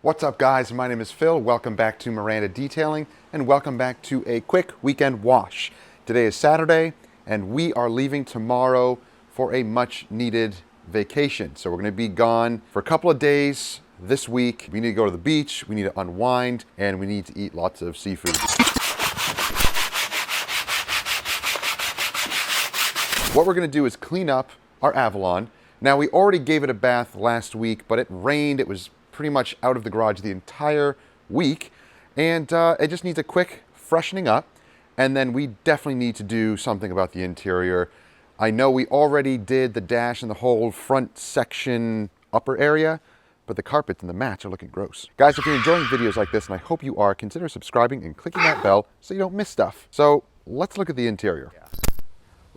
What's up, guys? My name is Phil. Welcome back to Miranda Detailing, and welcome back to a quick weekend wash. Today is Saturday, and we are leaving tomorrow for a much-needed vacation. So we're going to be gone for a couple of days this week. We need to go to the beach, we need to unwind, and we need to eat lots of seafood. What we're going to do is clean up our Avalon. Now, we already gave it a bath last week, but it rained. It was pretty much out of the garage the entire week, and it just needs a quick freshening up. And then we definitely need to do something about the interior. I know we already did the dash and the whole front section upper area, but the carpets and the mats are looking gross. Guys, if you're enjoying videos like this, and I hope you are, consider subscribing and clicking that bell so you don't miss stuff. So let's look at the interior.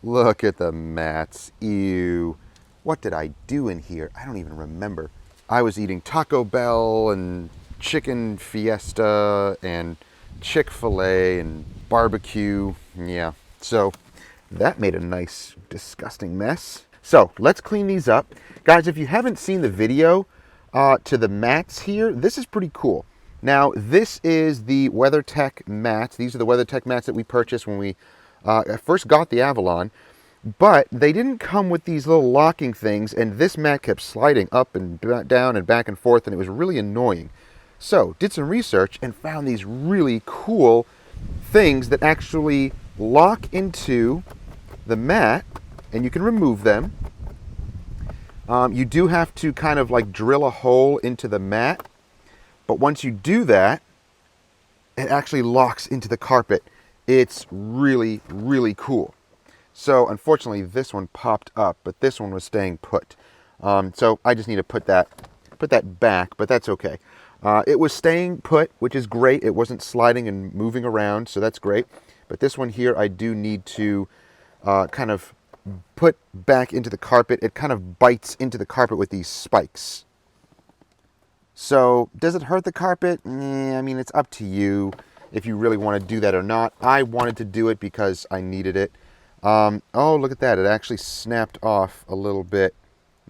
Look at the mats. Ew. What did I do in here? I don't even remember. I was eating Taco Bell and chicken fiesta and Chick-fil-A and barbecue. Yeah, so that made a nice, disgusting mess. So let's clean these up. Guys, if you haven't seen the video to the mats here, this is pretty cool. Now, this is the WeatherTech mats. These are the WeatherTech mats that we purchased when we first got the Avalon. But they didn't come with these little locking things, and this mat kept sliding up and down and back and forth, and it was really annoying. So, did some research and found these really cool things that actually lock into the mat, and you can remove them. You do have to kind of like drill a hole into the mat, but once you do that, it actually locks into the carpet. It's really, really cool. So unfortunately this one popped up, but this one was staying put. So I just need to put that back, but that's okay. It was staying put, which is great. It wasn't sliding and moving around, so that's great. But this one here, I do need to kind of put back into the carpet. It kind of bites into the carpet with these spikes. So does it hurt the carpet? I mean, it's up to you if you really want to do that or not. I wanted to do it because I needed it. Oh, look at that. It actually snapped off a little bit.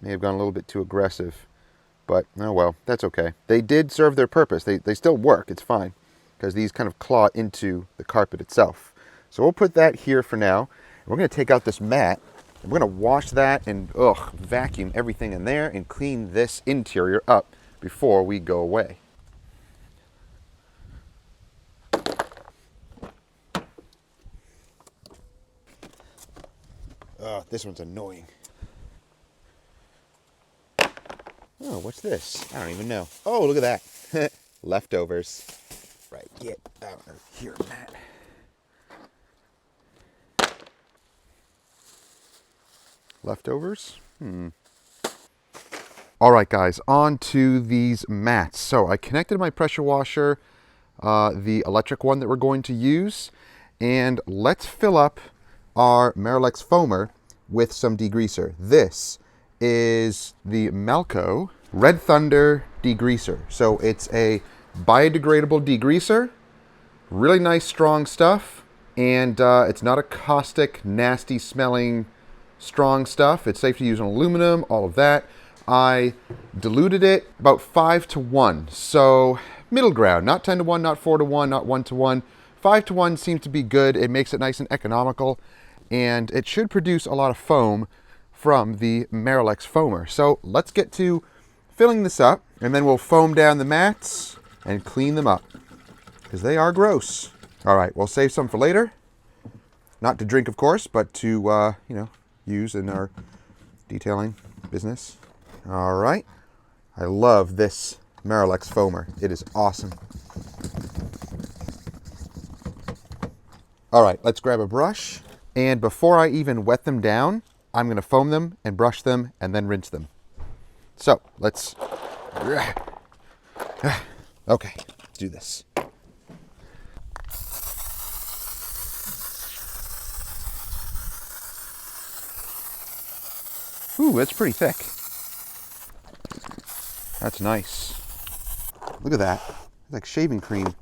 May have gone a little bit too aggressive. But, oh well, that's okay. They did serve their purpose. They still work. It's fine. Because these kind of claw into the carpet itself. So we'll put that here for now. We're going to take out this mat. And we're going to wash that and, vacuum everything in there and clean this interior up before we go away. Oh, this one's annoying. Oh, what's this? I don't even know. Oh, look at that. Leftovers. Right, get out of here, Matt. Leftovers? All right, guys, on to these mats. So I connected my pressure washer, the electric one that we're going to use, and let's fill up our Miralax foamer with some degreaser. This is the Malco Red Thunder degreaser. So it's a biodegradable degreaser, really nice strong stuff, and it's not a caustic, nasty smelling strong stuff. It's safe to use on aluminum, all of that. I diluted it about 5 to 1, so middle ground, not 10 to 1, not 4 to 1, not 1 to 1. 5 to 1 seems to be good. It makes it nice and economical, and it should produce a lot of foam from the Miralax foamer. So let's get to filling this up, and then we'll foam down the mats and clean them up, because they are gross. All right, we'll save some for later. Not to drink, of course, but to, use in our detailing business. All right. I love this Miralax foamer. It is awesome. All right, let's grab a brush. And before I even wet them down, I'm going to foam them and brush them and then rinse them. So let's, okay, let's do this. Ooh, that's pretty thick. That's nice. Look at that. It's like shaving cream.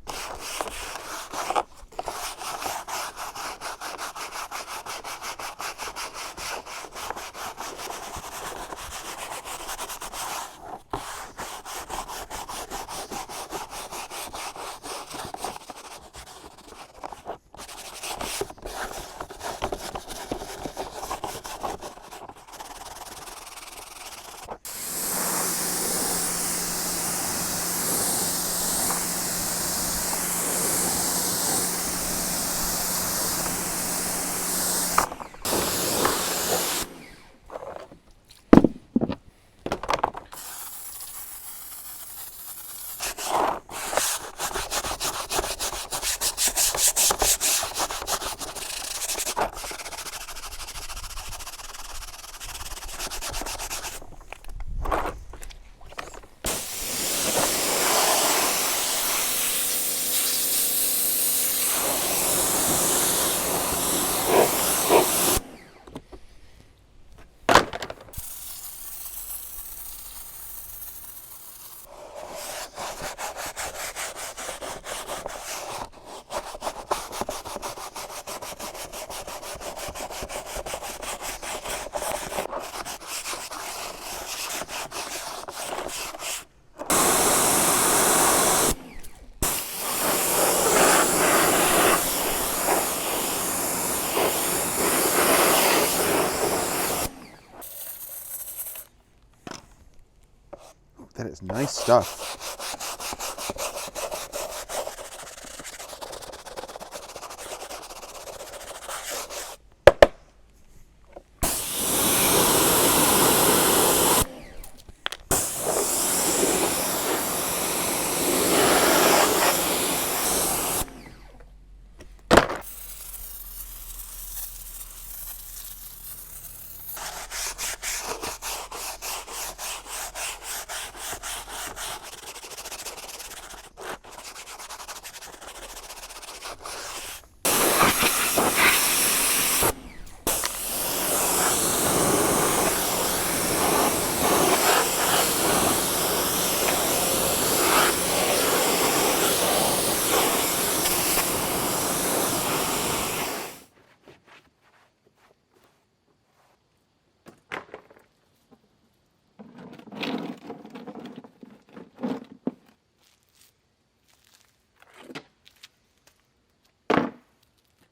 Nice stuff.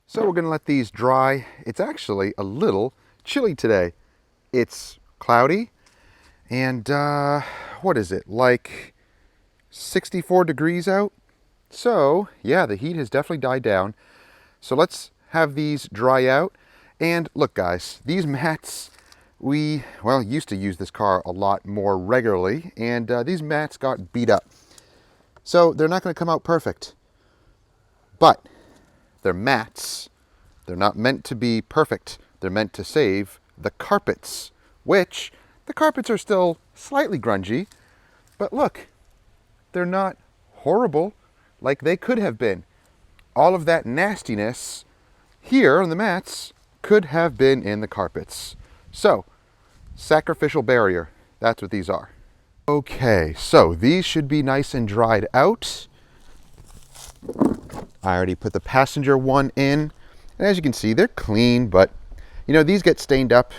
So we're going to let these dry. It's actually a little chilly today. It's cloudy and what is it, like 64 degrees out? So yeah, the heat has definitely died down. So let's have these dry out. And look guys, these mats, we used to use this car a lot more regularly, and these mats got beat up. So they're not going to come out perfect. But they're mats. They're not meant to be perfect. They're meant to save the carpets, which the carpets are still slightly grungy, but look, they're not horrible like they could have been. All of that nastiness here on the mats could have been in the carpets. So, sacrificial barrier, that's what these are. Okay, so these should be nice and dried out. I already put the passenger one in, and as you can see, they're clean, but you know, these get stained up,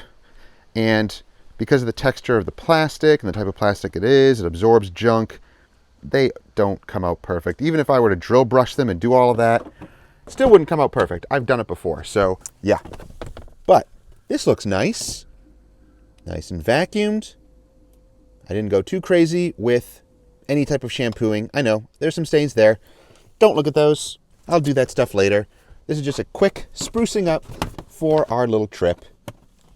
and because of the texture of the plastic and the type of plastic it is, it absorbs junk. They don't come out perfect. Even if I were to drill brush them and do all of that, it still wouldn't come out perfect. I've done it before, so yeah. But this looks nice. Nice and vacuumed. I didn't go too crazy with any type of shampooing. I know, there's some stains there. Don't look at those. I'll do that stuff later. This is just a quick sprucing up for our little trip.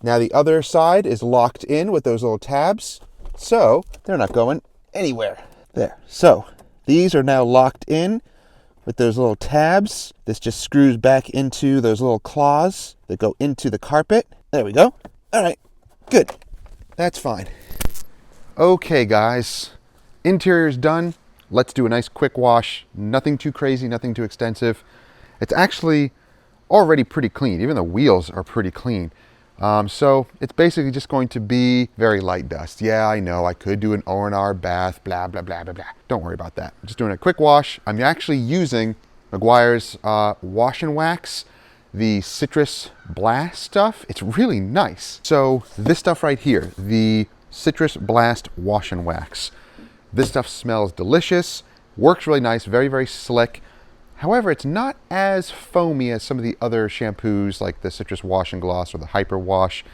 Now the other side is locked in with those little tabs, so they're not going anywhere. There. So these are now locked in with those little tabs. This just screws back into those little claws that go into the carpet. There we go. All right, good. That's fine. Okay, guys, interior's done. Let's do a nice quick wash. Nothing too crazy, nothing too extensive. It's actually already pretty clean. Even the wheels are pretty clean. So it's basically just going to be very light dust. Yeah, I know, I could do an R&R bath, blah, blah, blah, blah, blah. Don't worry about that. I'm just doing a quick wash. I'm actually using Meguiar's wash and wax, the Citrus Blast stuff. It's really nice. So this stuff right here, the Citrus Blast wash and wax. This stuff smells delicious, works really nice, very, very slick. However, it's not as foamy as some of the other shampoos like the Citrus Wash and Gloss or the Hyper Wash.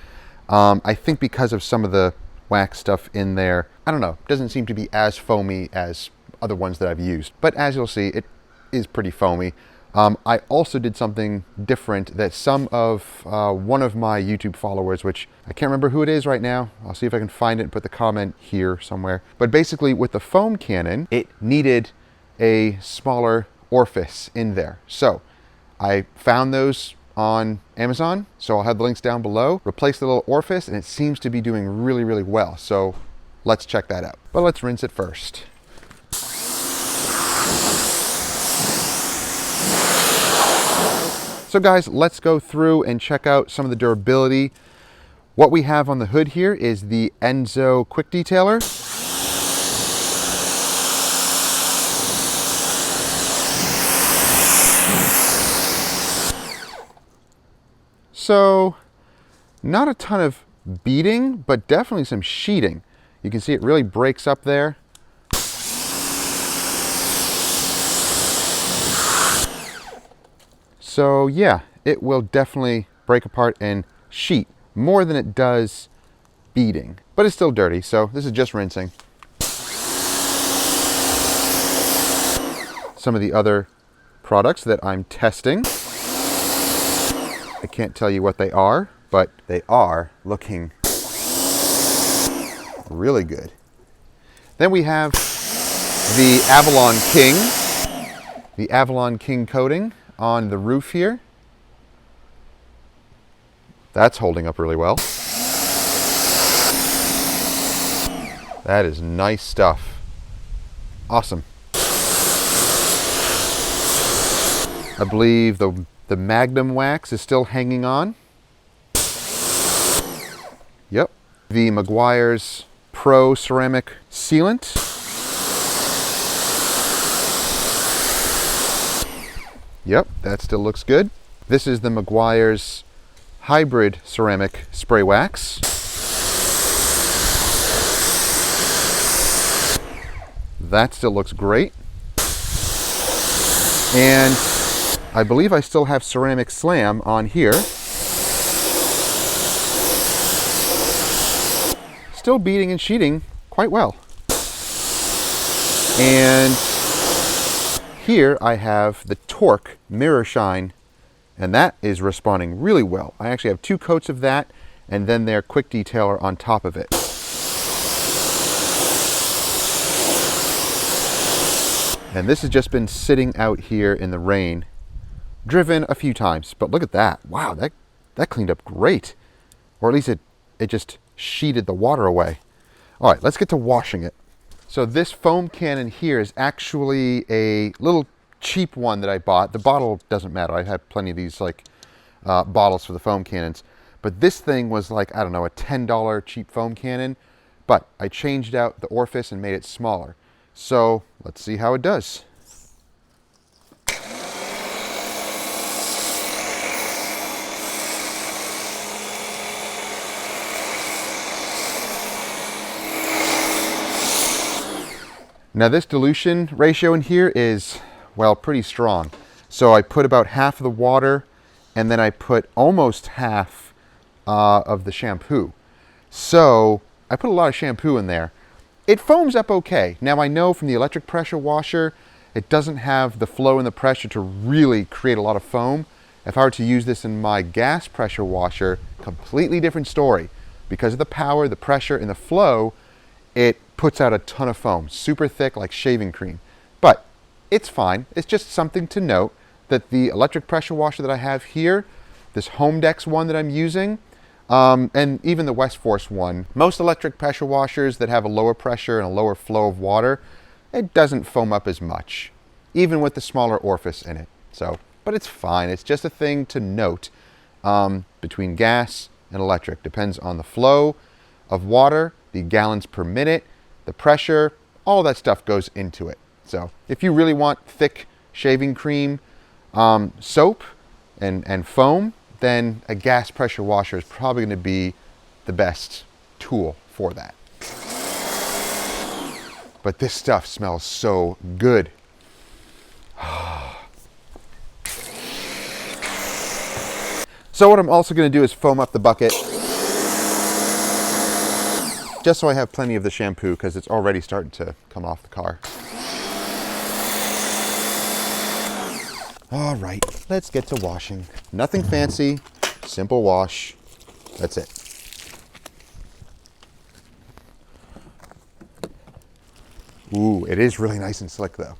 I think because of some of the wax stuff in there, I don't know, it doesn't seem to be as foamy as other ones that I've used. But as you'll see, it is pretty foamy. I also did something different that some of one of my YouTube followers, which I can't remember who it is right now. I'll see if I can find it and put the comment here somewhere. But basically with the foam cannon, it needed a smaller orifice in there. So I found those on Amazon, so I'll have the links down below. Replace the little orifice, and it seems to be doing really, really well. So let's check that out. But let's rinse it first. So guys, let's go through and check out some of the durability. What we have on the hood here is the Enzo Quick Detailer. So, not a ton of beading, but definitely some sheeting. You can see it really breaks up there. So yeah, it will definitely break apart and sheet more than it does beading. But it's still dirty, so this is just rinsing. some of the other products that I'm testing. I can't tell you what they are, but they are looking really good. Then we have the Avalon King coating on the roof here. That's holding up really well. That is nice stuff. Awesome. I believe the Magnum wax is still hanging on. Yep. The Meguiar's Pro Ceramic Sealant. Yep, that still looks good. This is the Meguiar's Hybrid Ceramic Spray Wax. That still looks great. And I believe I still have Ceramic Slam on here. Still beating and sheeting quite well. And here I have the Torque Mirror Shine, and that is responding really well. I actually have 2 coats of that, and then their Quick Detailer on top of it. And this has just been sitting out here in the rain, driven a few times, but look at that. Wow, that cleaned up great. Or at least it just sheeted the water away. All right, let's get to washing it. So this foam cannon here is actually a little cheap one that I bought. The bottle doesn't matter. I have plenty of these like bottles for the foam cannons. But this thing was like, I don't know, a $10 cheap foam cannon. But I changed out the orifice and made it smaller. So let's see how it does. Now this dilution ratio in here is, well, pretty strong. So I put about half of the water, and then I put almost half of the shampoo. So I put a lot of shampoo in there. It foams up okay. Now I know from the electric pressure washer, it doesn't have the flow and the pressure to really create a lot of foam. If I were to use this in my gas pressure washer, completely different story. Because of the power, the pressure, and the flow, it puts out a ton of foam, super thick like shaving cream. But it's fine. It's just something to note that the electric pressure washer that I have here, this Homedex one that I'm using, and even the West Force one, most electric pressure washers that have a lower pressure and a lower flow of water, it doesn't foam up as much, even with the smaller orifice in it. So, but it's fine. It's just a thing to note between gas and electric. Depends on the flow of water, the gallons per minute, the pressure, all that stuff goes into it. So if you really want thick shaving cream, soap, and foam, then a gas pressure washer is probably going to be the best tool for that. But this stuff smells so good. So what I'm also going to do is foam up the bucket, just so I have plenty of the shampoo, because it's already starting to come off the car. All right, let's get to washing. Nothing fancy, simple wash. That's it. Ooh, it is really nice and slick though.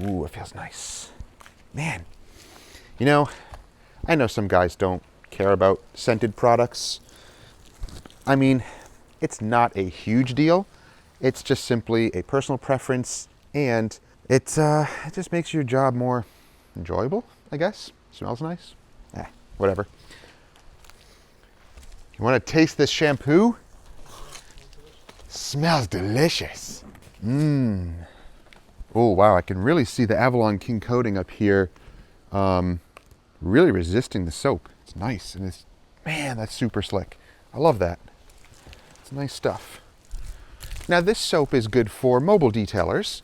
Ooh, it feels nice. Man, you know, I know some guys don't care about scented products. I mean, it's not a huge deal. It's just simply a personal preference, and it just makes your job more enjoyable, I guess. Smells nice. Whatever. You want to taste this shampoo? Smells delicious. Mmm. Oh, wow, I can really see the Avalon King coating up here really resisting the soap. It's nice, and it's, man, that's super slick. I love that. It's nice stuff. Now this soap is good for mobile detailers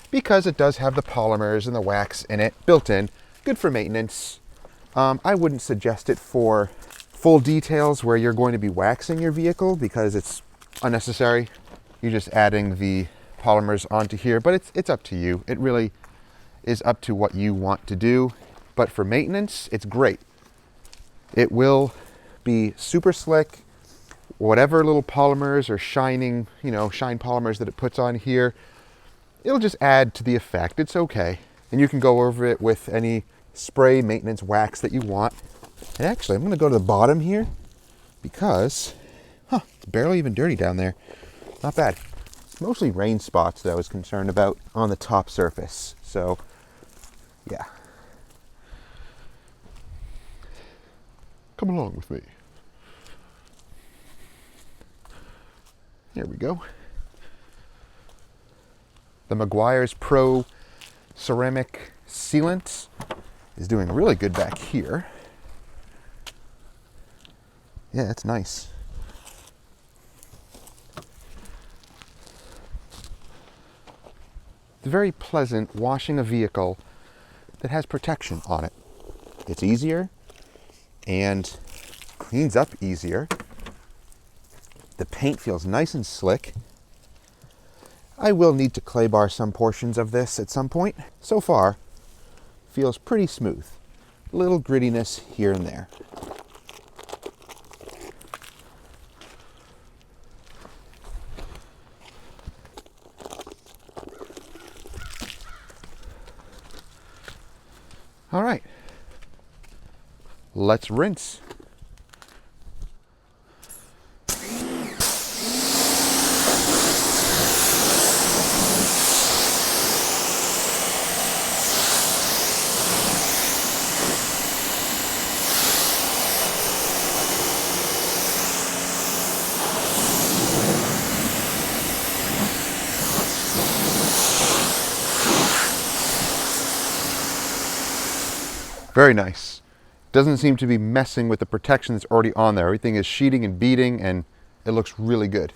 because it does have the polymers and the wax in it built in. Good for maintenance. I wouldn't suggest it for full details where you're going to be waxing your vehicle because it's unnecessary. You're just adding the polymers onto here, but it's up to you. It really is up to what you want to do. But for maintenance, it's great. It will be super slick. Whatever little polymers or shining, shine polymers that it puts on here, it'll just add to the effect. It's okay. And you can go over it with any spray maintenance wax that you want. And actually, I'm going to go to the bottom here because, it's barely even dirty down there. Not bad. It's mostly rain spots that I was concerned about on the top surface. So, yeah. Come along with me. Here we go. The Meguiar's Pro Ceramic Sealant is doing really good back here. Yeah, it's nice. It's very pleasant washing a vehicle that has protection on it. It's easier and cleans up easier. The paint feels nice and slick. I will need to clay bar some portions of this at some point. So far, feels pretty smooth. A little grittiness here and there. All right, let's rinse. Very nice. Doesn't seem to be messing with the protection that's already on there. Everything is sheeting and beading, and it looks really good.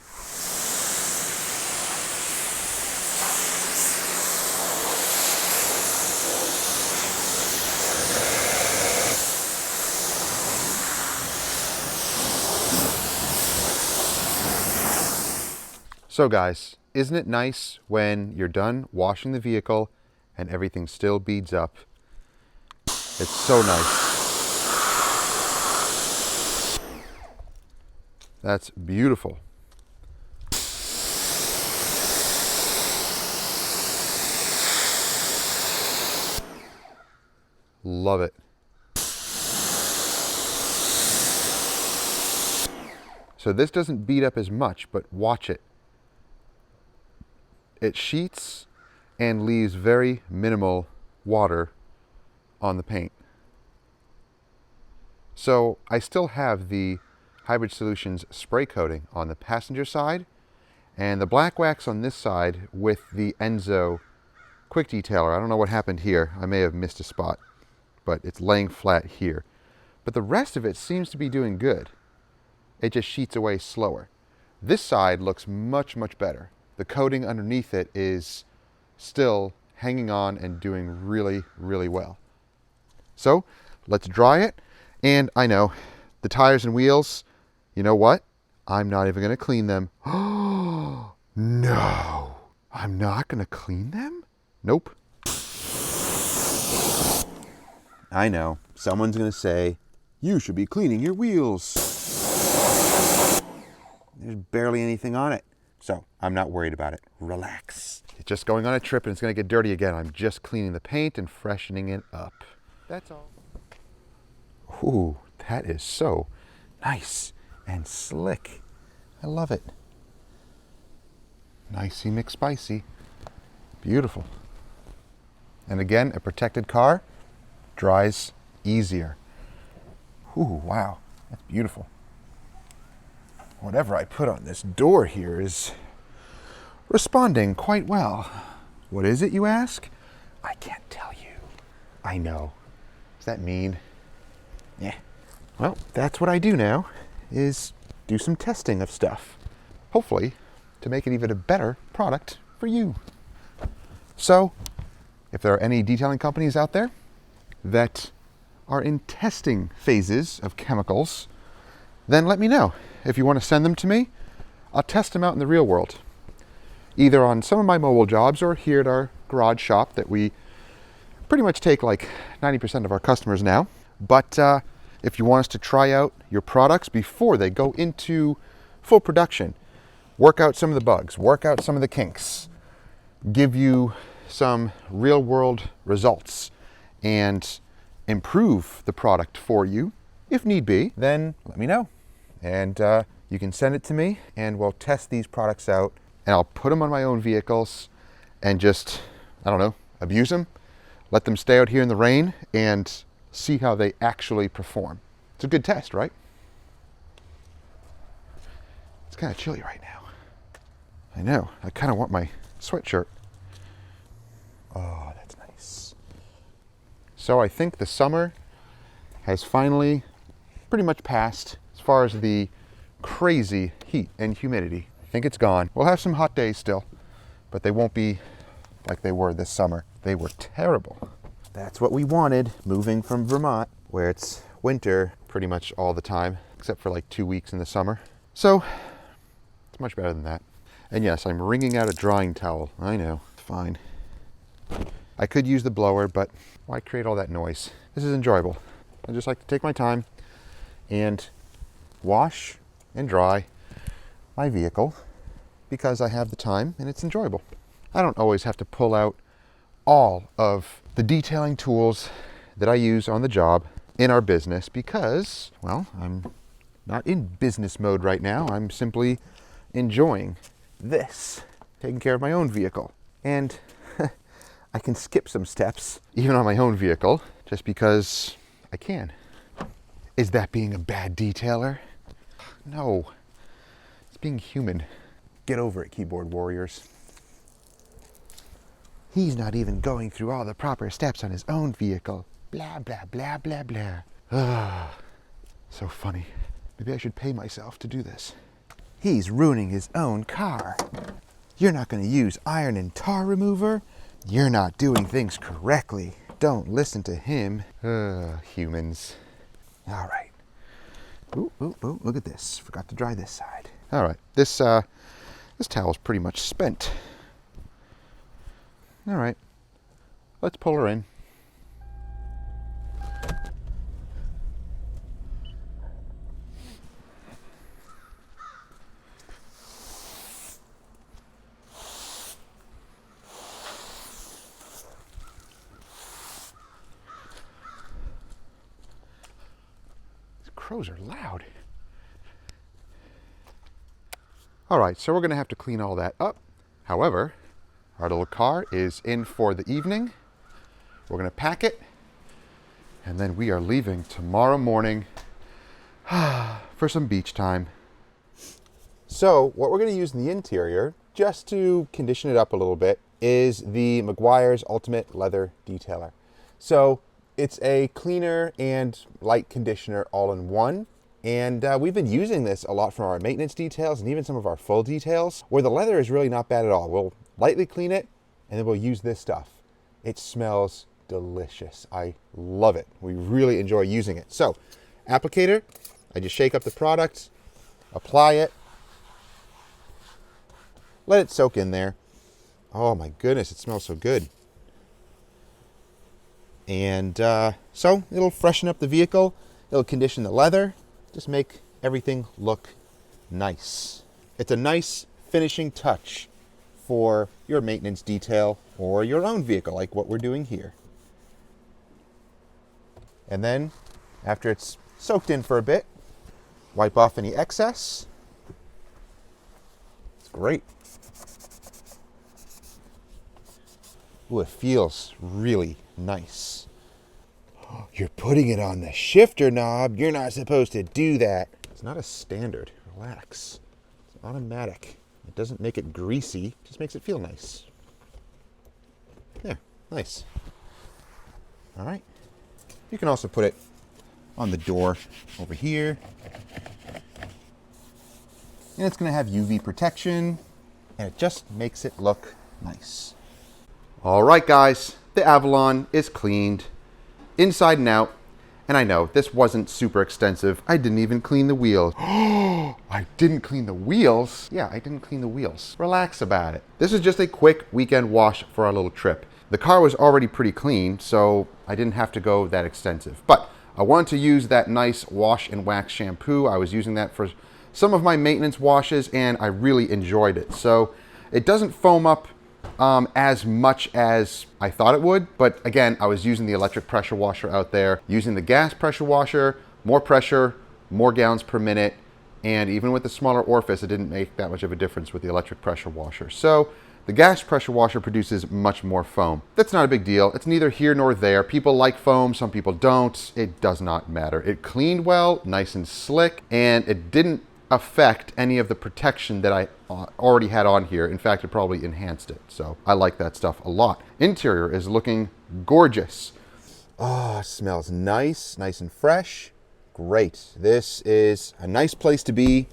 So guys, isn't it nice when you're done washing the vehicle and everything still beads up? It's so nice. That's beautiful. Love it. So this doesn't beat up as much, but watch it. It sheets and leaves very minimal water on the paint. So I still have the Hybrid Solutions spray coating on the passenger side and the black wax on this side with the Enzo quick detailer. I don't know what happened here. I may have missed a spot, but it's laying flat here. But the rest of it seems to be doing good. It just sheets away slower. This side looks much, much better. The coating underneath it is still hanging on and doing really, really well. So let's dry it. And I know the tires and wheels, you know what? I'm not even going to clean them. Oh, no. I'm not going to clean them? Nope. I know. Someone's going to say, you should be cleaning your wheels. There's barely anything on it. So I'm not worried about it. Relax. It's just going on a trip and it's going to get dirty again. I'm just cleaning the paint and freshening it up. That's all. Ooh, that is so nice and slick. I love it. Nicey McSpicy. Beautiful. And again, a protected car dries easier. Ooh, wow. That's beautiful. Whatever I put on this door here is responding quite well. What is it, you ask? I can't tell you. I know. Does that mean? Yeah. Well, that's what I do now, is do some testing of stuff. Hopefully, to make it even a better product for you. So, if there are any detailing companies out there that are in testing phases of chemicals, then let me know. If you want to send them to me, I'll test them out in the real world. either on some of my mobile jobs or here at our garage shop that we pretty much take like 90% of our customers now. But if you want us to try out your products before they go into full production, work out some of the bugs, work out some of the kinks, give you some real world results, and improve the product for you, if need be, then let me know. And you can send it to me and we'll test these products out and I'll put them on my own vehicles and just, I don't know, abuse them, let them stay out here in the rain and see how they actually perform. It's a good test, right? It's kind of chilly right now. I know, I kind of want my sweatshirt. Oh, that's nice. So I think the summer has finally pretty much passed as far as the crazy heat and humidity. I think it's gone. We'll have some hot days still, but they won't be like they were this summer. They were terrible. That's what we wanted, moving from Vermont, where it's winter pretty much all the time, except for like 2 weeks in the summer. So it's much better than that. And yes, I'm wringing out a drying towel. I know, fine. I could use the blower, but why create all that noise? This is enjoyable. I just like to take my time and wash and dry my vehicle because I have the time and it's enjoyable. I don't always have to pull out all of the detailing tools that I use on the job in our business because, well, I'm not in business mode right now. I'm simply enjoying this, taking care of my own vehicle. And I can skip some steps, even on my own vehicle, just because I can. Is that being a bad detailer? No, it's being human. Get over it, keyboard warriors. He's not even going through all the proper steps on his own vehicle. Blah, blah, blah, blah, blah. Ah, so funny. Maybe I should pay myself to do this. He's ruining his own car. You're not going to use iron and tar remover? You're not doing things correctly. Don't listen to him. Humans. All right. Ooh, ooh, ooh, look at this. Forgot to dry this side. All right. This towel's pretty much spent. All right. Let's pull her in. Crows are loud. All right, so we're gonna have to clean all that up. However, our little car is in for the evening. We're gonna pack it, and then we are leaving tomorrow morning for some beach time. So what we're gonna use in the interior, just to condition it up a little bit, is the Meguiar's Ultimate Leather Detailer. So it's a cleaner and light conditioner all in one. And we've been using this a lot for our maintenance details and even some of our full details, where the leather is really not bad at all. We'll lightly clean it and then we'll use this stuff. It smells delicious. I love it. We really enjoy using it. So, applicator, I just shake up the product, apply it, let it soak in there. Oh my goodness, it smells so good. And so it'll freshen up the vehicle, it'll condition the leather, just make everything look nice. It's a nice finishing touch for your maintenance detail or your own vehicle, like what we're doing here. And then, after it's soaked in for a bit, wipe off any excess. It's great. Ooh, it feels really nice. You're putting it on the shifter knob. You're not supposed to do that. It's not a standard. Relax. It's automatic. It doesn't make it greasy. It just makes it feel nice. Yeah, nice. All right. You can also put it on the door over here. And it's going to have UV protection. And it just makes it look nice. All right, guys. The Avalon is cleaned inside and out. And I know, this wasn't super extensive. I didn't even clean the wheels. Oh, I didn't clean the wheels? Yeah, I didn't clean the wheels. Relax about it. This is just a quick weekend wash for our little trip. The car was already pretty clean, so I didn't have to go that extensive. But I wanted to use that nice wash and wax shampoo. I was using that for some of my maintenance washes, and I really enjoyed it. So it doesn't foam up as much as I thought it would. But again, I was using the electric pressure washer out there, using the gas pressure washer, more pressure, more gallons per minute. And even with the smaller orifice, it didn't make that much of a difference with the electric pressure washer. So the gas pressure washer produces much more foam. That's not a big deal. It's neither here nor there. People like foam, some people don't. It does not matter. It cleaned well, nice and slick, and it didn't affect any of the protection that I already had on here. In fact, it probably enhanced it. So I like that stuff a lot. Interior is looking gorgeous. Oh, it smells nice, nice and fresh. Great. This is a nice place to be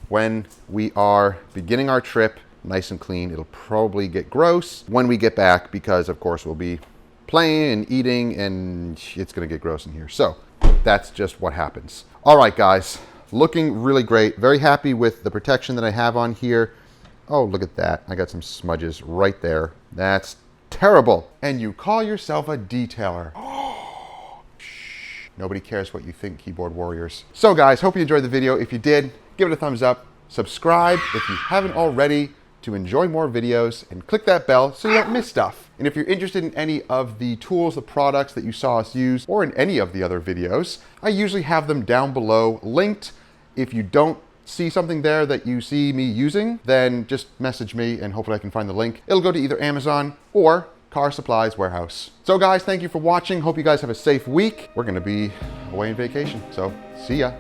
when we are beginning our trip nice and clean. It'll probably get gross when we get back because, of course, we'll be playing and eating and it's going to get gross in here. So that's just what happens. All right, guys. Looking really great. Very happy with the protection that I have on here. Oh, look at that. I got some smudges right there. That's terrible. And you call yourself a detailer. Shh. Nobody cares what you think, keyboard warriors. So guys, hope you enjoyed the video. If you did, give it a thumbs up. Subscribe if you haven't already to enjoy more videos, and click that bell so you don't miss stuff. And if you're interested in any of the tools, the products that you saw us use, or in any of the other videos, I usually have them down below linked. If you don't see something there that you see me using, then just message me and hopefully I can find the link. It'll go to either Amazon or Car Supplies Warehouse. So guys, thank you for watching. Hope you guys have a safe week. We're gonna be away on vacation, so see ya.